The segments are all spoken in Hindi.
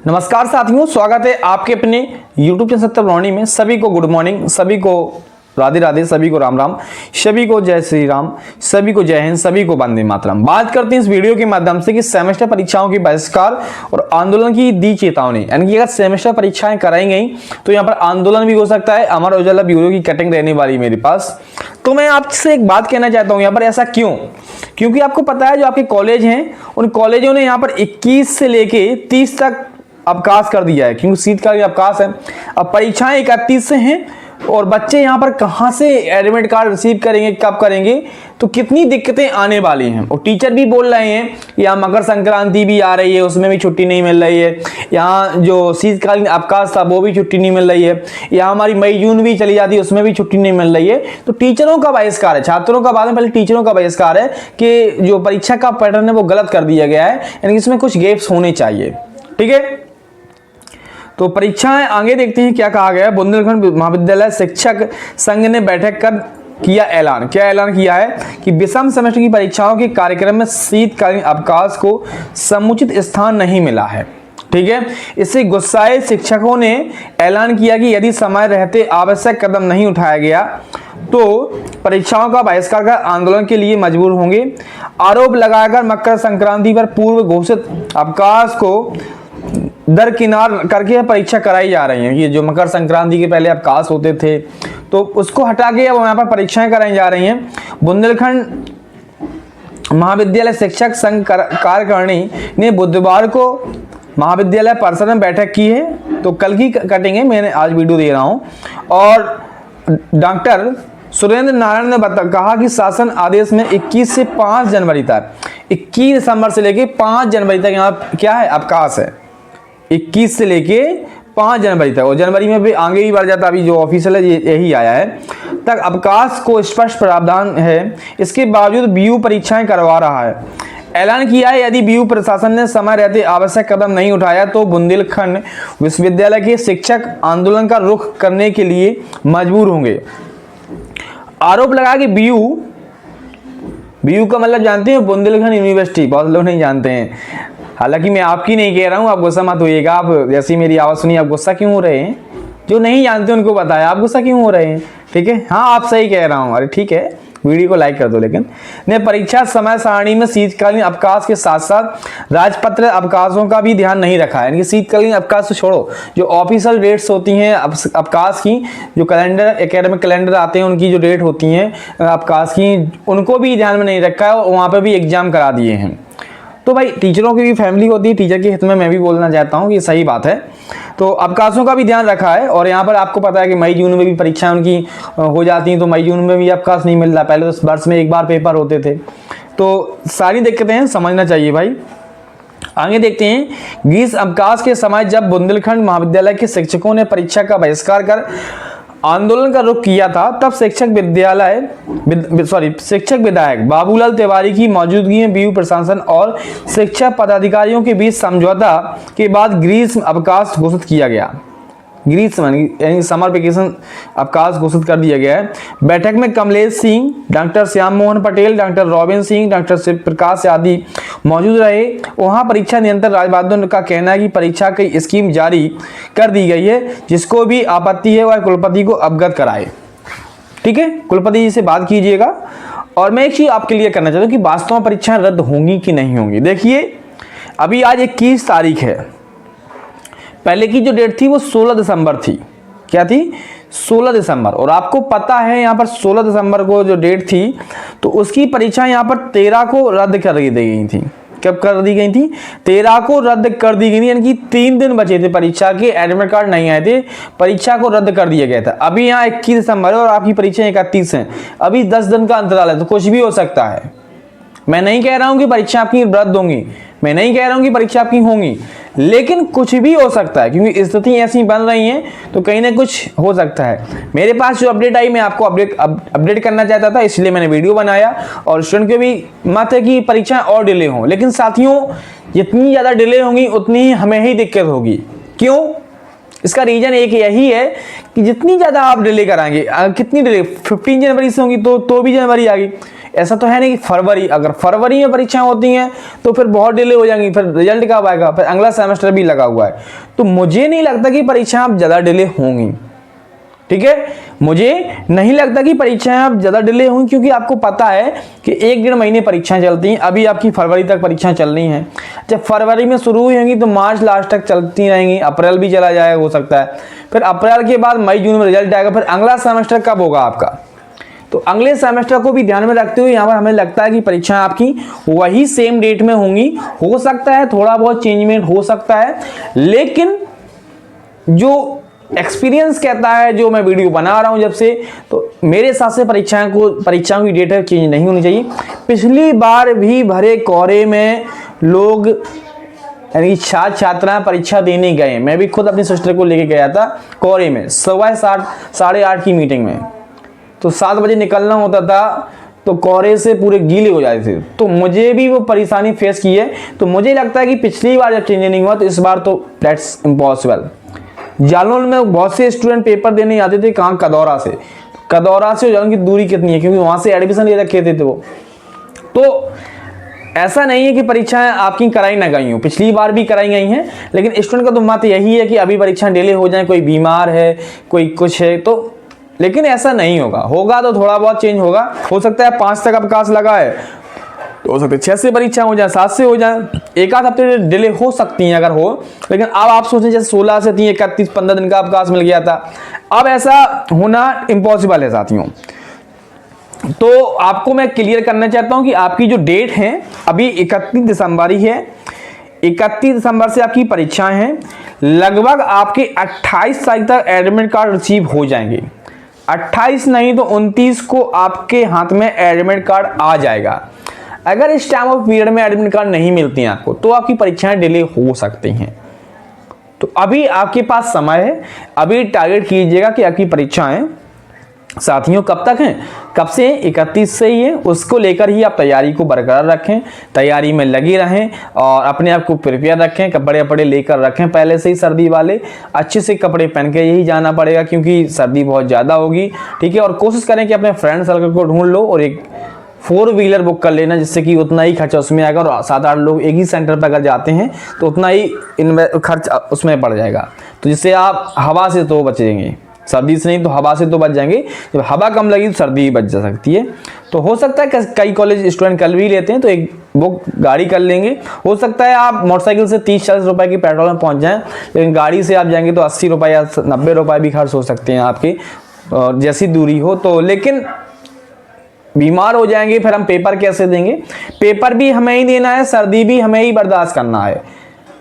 नमस्कार साथियों, स्वागत है आपके अपने YouTube चैनल सत्य प्रणाली में। सभी को गुड मॉर्निंग, सभी को राधे राधे, सभी को राम राम, सभी को जय श्री राम, सभी को जय हिंद, सभी को वंदे मातरम। बात करते हैं इस वीडियो के माध्यम से कि सेमेस्टर परीक्षाओं के बहिष्कार और आंदोलन की दी चेतावनी। यानी कि अगर सेमेस्टर परीक्षाएं कराई गई तो यहाँ पर आंदोलन भी हो सकता है। अमर उजाला ब्यूरो की कटिंग रहने वाली मेरे पास। तो मैं आपसे एक बात कहना चाहता हूँ यहाँ पर, ऐसा क्यों? क्योंकि आपको पता है जो आपके कॉलेज हैं उन कॉलेजों ने यहाँ पर 21 से लेके 30 तक अवकाश कर दिया है, क्योंकि शीत का भी अवकाश है। अब परीक्षाएं 31 से हैं और बच्चे यहाँ पर कहाँ से एडमिट कार्ड रिसीव करेंगे, कब करेंगे, तो कितनी दिक्कतें आने वाली हैं। और टीचर भी बोल रहे हैं यहाँ मकर संक्रांति भी आ रही है, उसमें भी छुट्टी नहीं मिल रही है। यहाँ जो शीतकालीन अवकाश था वो भी छुट्टी नहीं मिल रही है। यहाँ हमारी मई जून भी चली जाती है, उसमें भी छुट्टी नहीं मिल रही है। तो टीचरों का बहिष्कार है, छात्रों का बाद में, पहले टीचरों का बहिष्कार है कि जो परीक्षा का पैटर्न है वो गलत कर दिया गया है, यानी इसमें कुछ गैप्स होने चाहिए। ठीक है, तो परीक्षाएं आगे देखते हैं क्या कहा गया है। बुंदेलखंड महाविद्यालय शिक्षक संघ ने बैठक कर किया ऐलान। क्या ऐलान किया है कि विषम सेमेस्टर की परीक्षाओं के कार्यक्रम में शीतकालीन अवकाश को समुचित स्थान नहीं मिला है। ठीक है, इससे गुस्साए शिक्षकों ने ऐलान किया कि यदि समय रहते आवश्यक कदम नहीं उठाया गया तो परीक्षाओं का बहिष्कार कर आंदोलन के लिए मजबूर होंगे। आरोप लगाकर मकर संक्रांति पर पूर्व घोषित अवकाश को दरकिनार करके परीक्षा कराई जा रही है। ये जो मकर संक्रांति के पहले अवकाश होते थे तो उसको हटा के अब यहाँ पर परीक्षाएं कराई जा रही हैं। बुंदेलखंड महाविद्यालय शिक्षक संघ कार्यकारिणी ने बुधवार को महाविद्यालय परिसर में बैठक की है। तो कल की कटिंग है, मैंने आज वीडियो दे रहा हूँ। और डॉक्टर सुरेंद्र नारायण ने कहा कि शासन आदेश में 21 से 5 जनवरी तक, 21 दिसंबर से लेके 5 जनवरी तक यहाँ क्या है, अवकाश है। 21 से लेके 5 जनवरी तक, और जनवरी में भी आगे ही बढ़ जाता, अभी जो ऑफिशियल है यही आया है, तक अवकाश को स्पष्ट प्रावधान है। इसके बावजूद बीयू परीक्षाएं करवा रहा है। ऐलान किया है यदि बीयू प्रशासन ने समय रहते आवश्यक कदम नहीं उठाया तो बुंदेलखंड विश्वविद्यालय के शिक्षक आंदोलन का रुख करने के लिए मजबूर होंगे। आरोप लगा कि बीयू का मतलब जानते हैं, बुंदेलखंड यूनिवर्सिटी, बहुत लोग नहीं जानते हैं। हालांकि मैं आपकी नहीं कह रहा हूं, आप गुस्सा मत होइएगा। आप जैसी मेरी आवाज सुनी आप गुस्सा क्यों हो रहे हैं? जो नहीं जानते उनको बताया, आप गुस्सा क्यों हो रहे हैं? ठीक है, हाँ आप सही कह रहा हूं। अरे ठीक है, वीडियो को लाइक कर दो। लेकिन ने परीक्षा समय सारणी में शीतकालीन अवकाश के साथ साथ राजपत्र अवकाशों का भी ध्यान नहीं रखा है। यानी शीतकालीन अवकाश से छोड़ो, जो ऑफिशियल डेट्स होती हैं अवकाश की, जो कैलेंडर एकेडमिक कैलेंडर आते हैं उनकी जो डेट होती हैं अवकाश की, उनको भी ध्यान में नहीं रखा है और वहाँ पर भी एग्जाम करा दिए हैं। तो भाई टीचरों की भी फैमिली होती है, टीचर के हित में मैं भी बोलना चाहता हूँ कि सही बात है। तो अवकाशों का भी ध्यान रखा है। और यहाँ पर आपको पता है कि मई जून में भी परीक्षाएं उनकी हो जाती हैं, तो मई जून में भी अवकाश नहीं मिल रहा। पहले तो वर्ष में एक बार पेपर होते थे। तो सारी दिक्कतें हैं, समझना चाहिए भाई। आगे देखते हैं, ग्रीष्म अवकाश के समय जब बुंदेलखंड महाविद्यालय के शिक्षकों ने परीक्षा का बहिष्कार कर आंदोलन का रुख किया था, तब शिक्षक विधायक बाबूलाल तिवारी की मौजूदगी में बीयू प्रशासन और शिक्षक पदाधिकारियों के बीच समझौता के बाद ग्रीष्म अवकाश घोषित किया गया। ग्रीष्म यानी समर वेकेशन अवकाश घोषित कर दिया गया है। बैठक में Kamlesh Singh, doctor Shyam Mohan Patel, doctor Robin Singh, doctor Shiv Prakash आदि मौजूद रहे। वहां परीक्षा नियंत्रक राजबहादुर का कहना है कि परीक्षा की स्कीम जारी कर दी गई है, जिसको भी आपत्ति है वह कुलपति को अवगत कराए। ठीक है, कुलपति जी से बात कीजिएगा। और मैं एक चीज आपके लिए करना चाहता हूँ कि वास्तव में परीक्षाएं रद्द होंगी कि नहीं होंगी। देखिए, अभी आज 21 तारीख है, पहले की जो डेट थी वो 16 दिसंबर थी। क्या थी? 16 दिसंबर। और आपको पता है यहाँ पर 16 दिसंबर को जो डेट थी तो उसकी परीक्षा यहाँ पर 13 को रद्द कर दी गई थी। कब कर दी गई थी? 13 को रद्द कर दी गई थी, यानी कि 3 दिन बचे थे परीक्षा के, एडमिट कार्ड नहीं आए थे, परीक्षा को रद्द कर दिया गया था। अभी यहाँ 21 दिसंबर है और आपकी परीक्षा 31 है। अभी 10 दिन का अंतराल है, तो कुछ भी हो सकता है। मैं नहीं कह रहा हूं कि परीक्षा आपकी रद्द होंगी, मैं नहीं कह रहा हूं कि परीक्षा आपकी होंगी, लेकिन कुछ भी हो सकता है, क्योंकि स्थिति ऐसी बन रही है तो कहीं ना कुछ हो सकता है। मेरे पास जो अपडेट आई मैं आपको अपडेट करना चाहता था, इसलिए मैंने वीडियो बनाया। और स्टूडेंट के भी मत है कि परीक्षाएं और डिले हों, लेकिन साथियों जितनी ज़्यादा डिले होंगी उतनी ही हमें ही दिक्कत होगी। क्यों? इसका रीजन एक यही है कि जितनी ज़्यादा आप डिले कराएंगे, कितनी डिले 15 जनवरी से होंगी तो भी जनवरी आ गई, ऐसा तो है नहीं कि फरवरी, अगर फरवरी में परीक्षाएं होती हैं तो फिर बहुत डिले हो जाएंगी, फिर रिजल्ट कब आएगा, फिर अगला सेमेस्टर भी लगा हुआ है। तो मुझे नहीं लगता कि परीक्षाएं अब ज़्यादा डिले होंगी, ठीक है। मुझे नहीं लगता कि परीक्षाएं अब ज़्यादा डिले होंगी, क्योंकि आपको पता है कि 1-1.5 महीने परीक्षाएं चलती हैं। अभी आपकी फरवरी तक परीक्षाएं चल रही हैं, जब फरवरी में शुरू हुई होंगी तो मार्च लास्ट तक चलती रहेंगी, अप्रैल भी चला जाएगा हो सकता है, फिर अप्रैल के बाद मई जून में रिजल्ट आएगा, फिर अगला सेमेस्टर कब होगा आपका। तो अगले सेमेस्टर को भी ध्यान में रखते हुए यहाँ पर हमें लगता है कि परीक्षाएं आपकी वही सेम डेट में होंगी। हो सकता है थोड़ा बहुत चेंजमेंट हो सकता है, लेकिन जो एक्सपीरियंस कहता है, जो मैं वीडियो बना रहा हूं जब से, तो मेरे हिसाब से परीक्षाओं की डेट चेंज नहीं होनी चाहिए। पिछली बार भी भरे कोहरे में लोग यानी छात्र छात्राएं परीक्षा देने गए, मैं भी खुद अपनी सिस्टर को लेके गया था कोहरे में, 7:30 की मीटिंग में, तो 7 बजे निकलना होता था, तो कोहरे से पूरे गीले हो जाते थे, तो मुझे भी वो परेशानी फेस की है। तो मुझे लगता है कि पिछली बार जब चेंज नहीं हुआ तो इस बार तो दैट्स इम्पॉसिबल। जालौन में बहुत से स्टूडेंट पेपर देने आते थे, कहाँ, कदौरा से जालौन की दूरी कितनी है, क्योंकि वहां से एडमिशन ले रखे थे वो। तो ऐसा नहीं है कि परीक्षाएं आपकी कराई ना गई हो, पिछली बार भी कराई गई हैं, लेकिन स्टूडेंट का तो मत यही है कि अभी परीक्षाएं डिले हो जाए, कोई बीमार है, कोई कुछ है, तो लेकिन ऐसा नहीं होगा तो थोड़ा बहुत चेंज होगा। हो सकता है 5 तक अवकाश लगा है, तो हो सकता है 6 से परीक्षा हो जाए, 7 से हो जाए, एक आध हफ्ते डिले हो सकती हैं अगर हो। लेकिन अब आप सोचें जैसे 16 से 31 15 दिन का अवकाश मिल गया था, अब ऐसा होना इम्पॉसिबल है साथियों। तो आपको मैं क्लियर करना चाहता हूं कि आपकी जो डेट है अभी 31 दिसंबर ही है, 31 दिसंबर से आपकी परीक्षाएं हैं। लगभग आपके 28 तारीख तक एडमिट कार्ड रिसीव हो जाएंगे, 28 नहीं तो 29 को आपके हाथ में एडमिट कार्ड आ जाएगा। अगर इस टाइम ऑफ पीरियड में एडमिट कार्ड नहीं मिलती हैं आपको, तो आपकी परीक्षाएं डिले हो सकती हैं। तो अभी आपके पास समय है, अभी टारगेट कीजिएगा कि आपकी परीक्षाएं साथियों कब तक हैं, कब से 31 से ही है, उसको लेकर ही आप तैयारी को बरकरार रखें, तैयारी में लगे रहें और अपने आप को प्रिपेयर रखें, कपड़े लेकर रखें पहले से ही, सर्दी वाले अच्छे से कपड़े पहन के यही जाना पड़ेगा, क्योंकि सर्दी बहुत ज़्यादा होगी, ठीक है। और कोशिश करें कि अपने फ्रेंड सर्कल को ढूंढ लो और एक 4 व्हीलर बुक कर लेना, जिससे कि उतना ही खर्चा उसमें आएगा, और 7-8 लोग एक ही सेंटर पर अगर जाते हैं तो उतना ही खर्च उसमें पड़ जाएगा, तो जिससे आप हवा से तो बचेंगे, सर्दी से नहीं तो हवा से तो बच जाएंगे। जब हवा कम लगी तो सर्दी बच जा सकती है। तो हो सकता है कई कॉलेज स्टूडेंट कल भी लेते हैं, तो एक बुक गाड़ी कर लेंगे। हो सकता है आप मोटरसाइकिल से 30-40 रुपए की पेट्रोल में पहुंच जाएं, लेकिन गाड़ी से आप जाएंगे तो 80 रुपए या 90 रुपए भी खर्च हो सकते हैं आपके, जैसी दूरी हो तो। लेकिन बीमार हो जाएंगे, फिर हम पेपर कैसे देंगे, पेपर भी हमें ही देना है, सर्दी भी हमें ही बर्दाश्त करना है।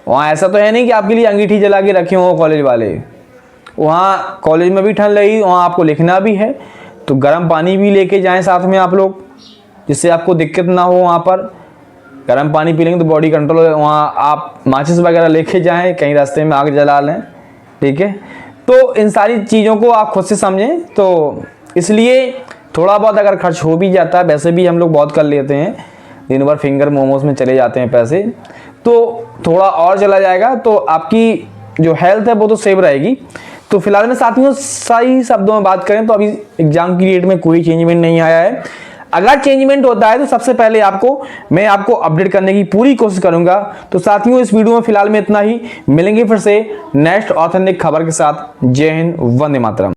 वहाँ ऐसा तो है नहीं कि आपके लिए अंगीठी जला के रखे हो कॉलेज वाले, वहाँ कॉलेज में भी ठंड लगेगी, वहाँ आपको लिखना भी है, तो गर्म पानी भी लेके जाएं साथ में आप लोग, जिससे आपको दिक्कत ना हो। वहाँ पर गर्म पानी पी लेंगे तो बॉडी कंट्रोल, वहाँ आप माचिस वगैरह लेके जाएं, कहीं रास्ते में आग जला लें, ठीक है। तो इन सारी चीज़ों को आप खुद से समझें। तो इसलिए थोड़ा बहुत अगर खर्च हो भी जाता है, वैसे भी हम लोग बहुत कर लेते हैं, दिन भर फिंगर मोमोज में चले जाते हैं पैसे, तो थोड़ा और चला जाएगा, तो आपकी जो हेल्थ है वो तो सेव रहेगी। तो फिलहाल में साथियों सही शब्दों में बात करें तो अभी एग्जाम की डेट में कोई चेंजमेंट नहीं आया है। अगर चेंजमेंट होता है तो सबसे पहले मैं आपको अपडेट करने की पूरी कोशिश करूंगा। तो साथियों इस वीडियो में फिलहाल में इतना ही, मिलेंगे फिर से नेक्स्ट ऑथेंटिक खबर के साथ। जय हिंद, वंदे मातरम।